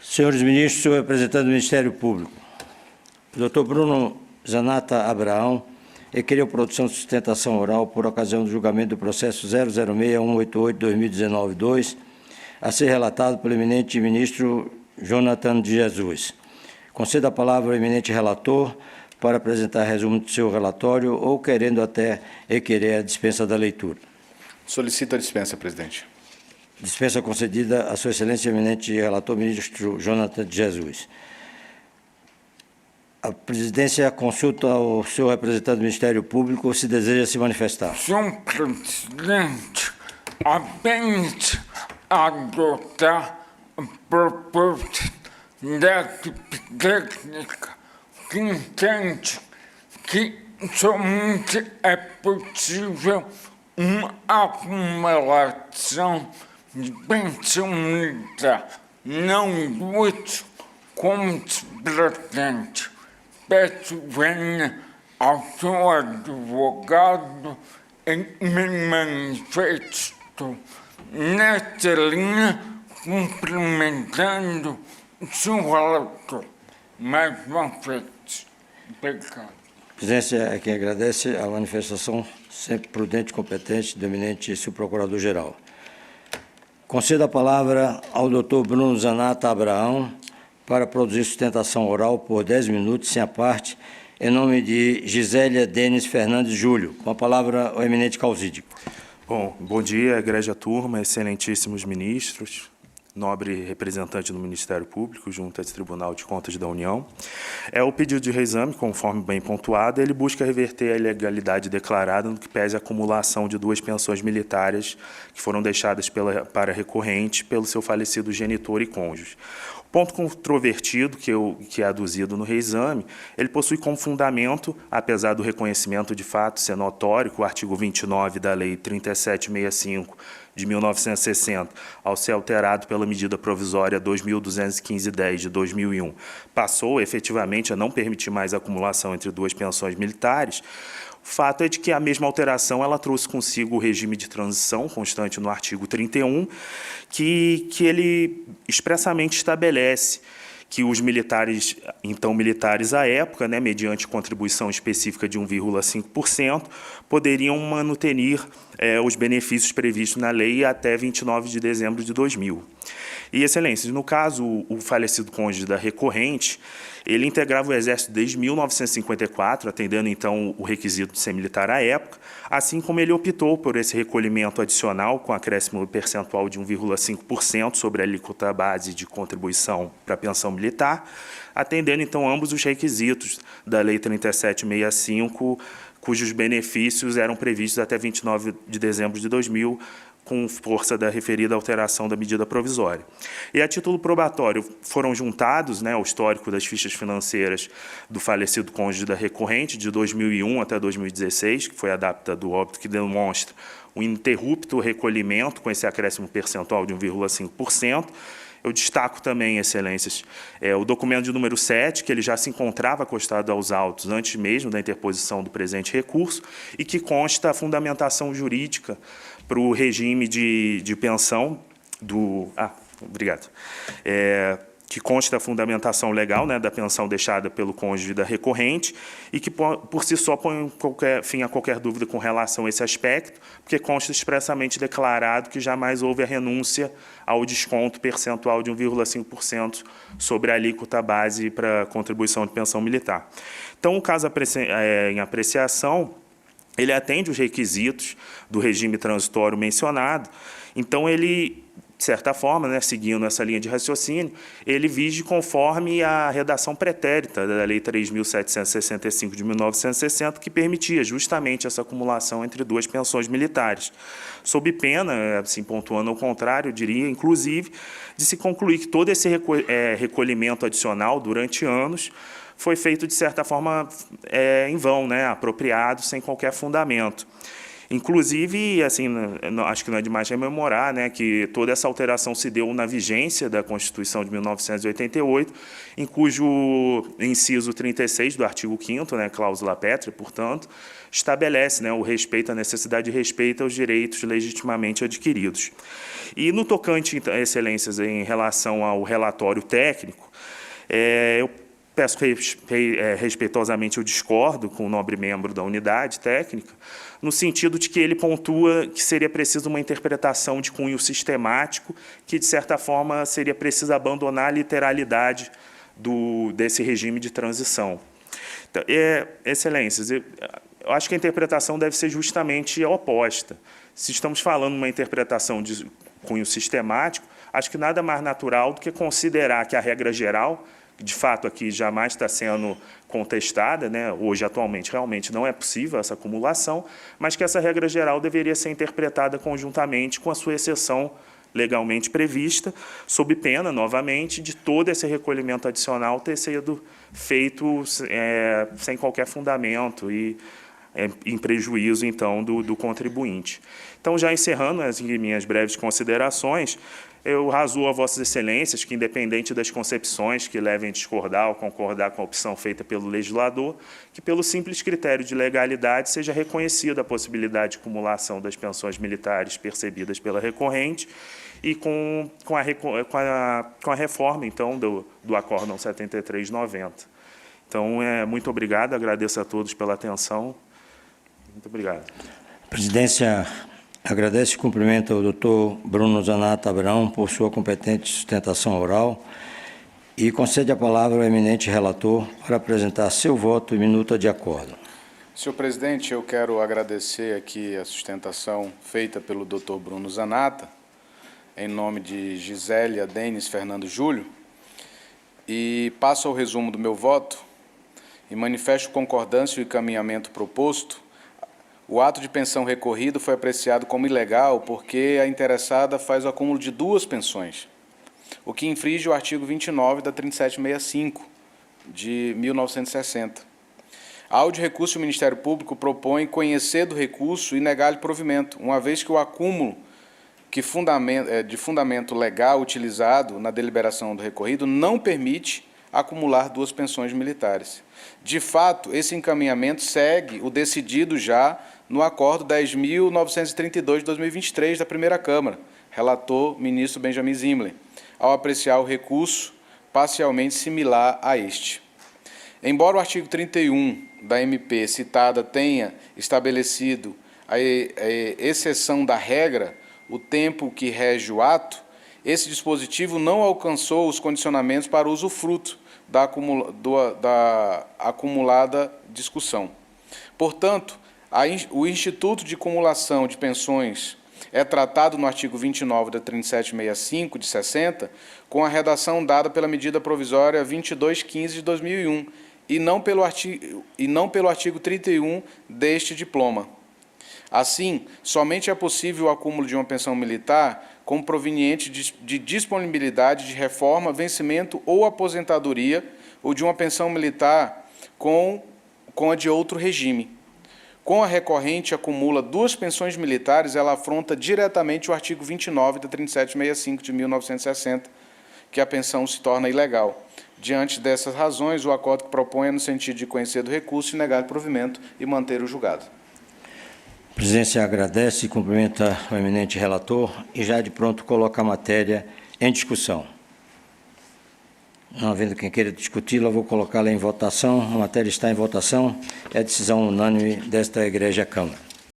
Senhores ministros, senhor representante do Ministério Público, o Dr. Bruno Zanata Abraão requeriu produção de sustentação oral por ocasião do julgamento do processo 006-188-2019-2, a ser relatado pelo eminente ministro Jonathan de Jesus. Conceda a palavra ao eminente relator para apresentar resumo do seu relatório ou, querendo até requerer a dispensa da leitura. Solicito a dispensa, presidente. Dispensa concedida a sua excelência eminente relator, ministro Jonathan de Jesus. A presidência consulta ao senhor representante do Ministério Público se deseja se manifestar. Senhor presidente, apenas adotar a proposta da técnica que entende que somente é possível uma acumulação de pensão militar, não útil como se pretende. Peço venha ao seu advogado e me manifesto nessa linha, cumprimentando o seu relator. Mais uma vez, obrigado. A presidência é quem agradece a manifestação sempre prudente e competente do eminente subprocurador-geral. Conceda a palavra ao doutor Bruno Zanata Abraão para produzir sustentação oral por 10 minutos, sem a parte, em nome de Gisélia Denis Fernandes Júlio. Com a palavra, o eminente causídico. Bom dia, egrégia turma, excelentíssimos ministros, nobre representante do Ministério Público, junto a esse Tribunal de Contas da União. O pedido de reexame, conforme bem pontuado, ele busca reverter a ilegalidade declarada no que pese a acumulação de 2 pensões militares que foram deixadas para recorrente pelo seu falecido genitor e cônjuge. O ponto controvertido que é aduzido no reexame, ele possui como fundamento, apesar do reconhecimento de fato ser notório, que o artigo 29 da Lei 3765 de 1960, ao ser alterado pela medida provisória 2215-10 de 2001, passou efetivamente a não permitir mais a acumulação entre 2 pensões militares. O fato é de que a mesma alteração ela trouxe consigo o regime de transição, constante no artigo 31, que ele expressamente estabelece que os militares, então militares à época, mediante contribuição específica de 1,5%, poderiam manutenir os benefícios previstos na lei até 29 de dezembro de 2000. E, excelências, no caso, o falecido cônjuge da recorrente, ele integrava o Exército desde 1954, atendendo, então, o requisito de ser militar à época, assim como ele optou por esse recolhimento adicional com acréscimo percentual de 1,5% sobre a alíquota base de contribuição para a pensão militar, atendendo, então, ambos os requisitos da Lei 3765, cujos benefícios eram previstos até 29 de dezembro de 2000, com força da referida alteração da medida provisória. E a título probatório foram juntados o histórico das fichas financeiras do falecido cônjuge da recorrente, de 2001 até 2016, que foi a data do óbito, que demonstra o ininterrupto recolhimento com esse acréscimo percentual de 1,5%. Eu destaco também, excelências, o documento de número 7, que ele já se encontrava acostado aos autos antes mesmo da interposição do presente recurso e que consta a fundamentação jurídica para o regime de pensão do... obrigado. Que consta a fundamentação legal da pensão deixada pelo cônjuge da recorrente e que, por si só, põe fim a qualquer dúvida com relação a esse aspecto, porque consta expressamente declarado que jamais houve a renúncia ao desconto percentual de 1,5% sobre a alíquota base para a contribuição de pensão militar. Então, o caso em apreciação, ele atende os requisitos do regime transitório mencionado, então ele, de certa forma, seguindo essa linha de raciocínio, ele vige conforme a redação pretérita da Lei 3.765 de 1960, que permitia justamente essa acumulação entre 2 pensões militares, sob pena, assim, pontuando ao contrário, eu diria, inclusive, de se concluir que todo esse recolhimento adicional durante anos foi feito, de certa forma, em vão, apropriado, sem qualquer fundamento. Inclusive, assim, acho que não é demais rememorar, né, que toda essa alteração se deu na vigência da Constituição de 1988, em cujo inciso 36 do artigo 5º, né, cláusula pétrea, portanto, estabelece, né, o respeito, a necessidade de respeito aos direitos legitimamente adquiridos. E no tocante, excelências, em relação ao relatório técnico, eu peço respeitosamente, eu discordo com o nobre membro da unidade técnica, no sentido de que ele pontua que seria preciso uma interpretação de cunho sistemático, que, de certa forma, seria preciso abandonar a literalidade desse regime de transição. Então, excelências, eu acho que a interpretação deve ser justamente oposta. Se estamos falando de uma interpretação de cunho sistemático, acho que nada mais natural do que considerar que a regra geral, de fato aqui jamais está sendo contestada, né? Hoje, atualmente, realmente não é possível essa acumulação, mas que essa regra geral deveria ser interpretada conjuntamente com a sua exceção legalmente prevista, sob pena, novamente, de todo esse recolhimento adicional ter sido feito sem qualquer fundamento e em prejuízo, então, do contribuinte. Então, já encerrando as minhas breves considerações, eu razo a Vossas Excelências que, independente das concepções que levem a discordar ou concordar com a opção feita pelo legislador, que, pelo simples critério de legalidade, seja reconhecida a possibilidade de acumulação das pensões militares percebidas pela recorrente e com a reforma, então, do Acórdão 7390. Então, muito obrigado, agradeço a todos pela atenção. Muito obrigado. A presidência agradece e cumprimenta o doutor Bruno Zanata Abrão por sua competente sustentação oral e concede a palavra ao eminente relator para apresentar seu voto e minuta de acordo. Senhor presidente, eu quero agradecer aqui a sustentação feita pelo doutor Bruno Zanata, em nome de Gisélia Denis Fernando Júlio, e passo ao resumo do meu voto e manifesto concordância e encaminhamento proposto. O ato de pensão recorrido foi apreciado como ilegal porque a interessada faz o acúmulo de 2 pensões, o que infringe o artigo 29 da 3765 de 1960. Ao de recurso, o Ministério Público propõe conhecer do recurso e negar-lhe provimento, uma vez que o acúmulo de fundamento legal utilizado na deliberação do recorrido não permite acumular 2 pensões militares. De fato, esse encaminhamento segue o decidido já no Acordo 10.932 de 2023 da Primeira Câmara, relator ministro Benjamin Zimmermann, ao apreciar o recurso parcialmente similar a este. Embora o artigo 31 da MP citada tenha estabelecido a exceção da regra, o tempo que rege o ato, esse dispositivo não alcançou os condicionamentos para usufruto da acumulada discussão. Portanto, o Instituto de Cumulação de Pensões é tratado no artigo 29 da 3765 de 60, com a redação dada pela medida provisória 2215 de 2001, e não pelo artigo 31 deste diploma. Assim, somente é possível o acúmulo de uma pensão militar como proveniente de disponibilidade de reforma, vencimento ou aposentadoria, ou de uma pensão militar com a de outro regime. Com a recorrente acumula 2 pensões militares, ela afronta diretamente o artigo 29 da 3765 de 1960, que a pensão se torna ilegal. Diante dessas razões, o acordo que propõe é no sentido de conhecer do recurso e negar o provimento e manter o julgado. A presidência agradece e cumprimenta o eminente relator e já de pronto coloca a matéria em discussão. Não havendo quem queira discuti-la, vou colocá-la em votação. A matéria está em votação. É decisão unânime desta Egrégia Câmara.